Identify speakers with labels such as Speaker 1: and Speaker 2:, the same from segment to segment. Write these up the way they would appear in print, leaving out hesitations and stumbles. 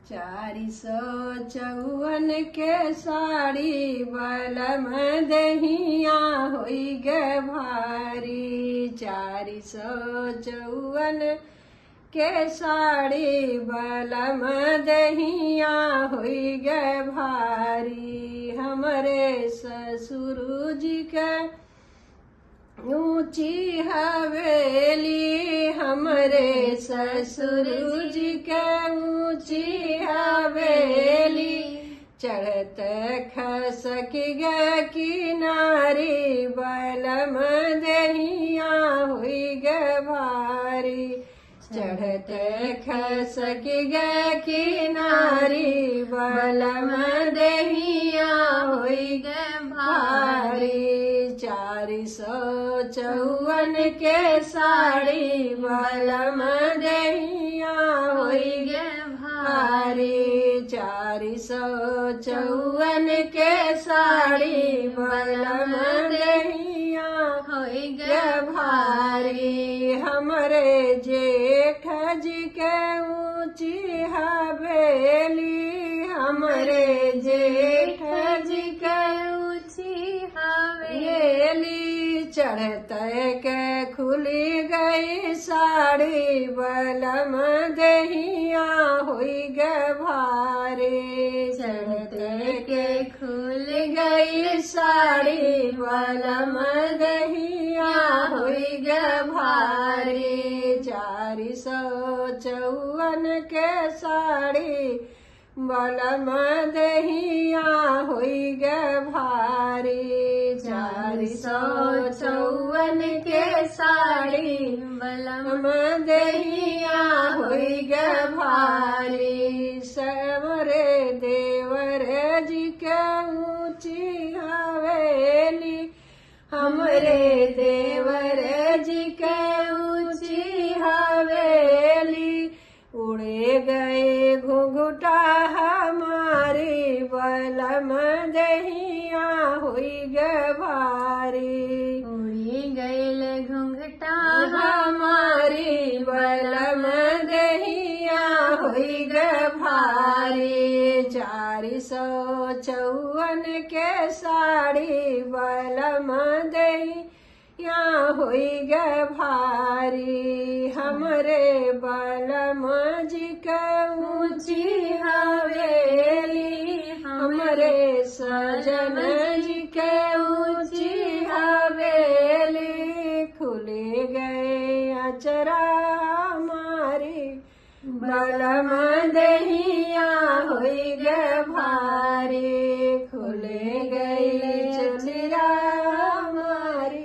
Speaker 1: 454 के साड़ी बलम दहिया होई गे भारी। 454 के साड़ी बलम दहिया होई गे भारी। हमरे ससुर जी के ऊंची हवेली, हमरे ससुर जी के ऊंची हवेली। चढ़त खसक गे किनारी बलम दहिया हुई गे भारी। चढ़त खसक गे किनारी बलम दहिया हुई गे भारी। 454 के साड़ी बलम दहिया हुई गे भारी। 454 के साड़ी बलम दहिया हुई गे भारी। हमरे जेठ जी के ऊंची हवेली, हमरे जेठ जी के ऊंची हवेली। चढ़त के खुली गई साड़ी बलम दहिया हुई गे भारी। चढ़त के खुल गई साड़ी बलम दहिया हुई गे भारी। 454 के साड़ी बलम दहिया हुई गे भारी। 454 के साड़ी बलम दहिया हुई गे भारी। समरे देवर जी के ऊंची हवेली, हमरे देवर जी के ऊंची हवेली। उड़े गए घुंघटा हमारी बलम दहिया हुई गे भारी।
Speaker 2: उड़ी गईल घुंघटा
Speaker 1: हमारी बलम दहिया हुई गे भारी। 454 के साड़ी बलम दहिया हुई गे भारी। हमरे बलम जी के ऊंची हवेली, हमरे सजन जी के ऊंची हवेली। खुले गए अचरा मारी बलम दहिया हुई गे भारी। खुले गई चचरा मारी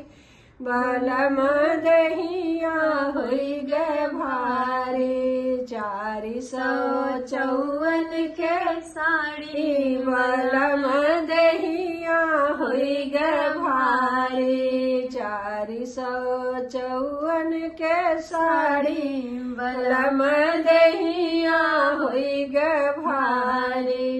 Speaker 1: बलम दहिया हुई गे भारी। 454 के साड़ी बलम दहिया हुई गे भारी। 454 के साड़ी बलम दहिया हुई गे भारी।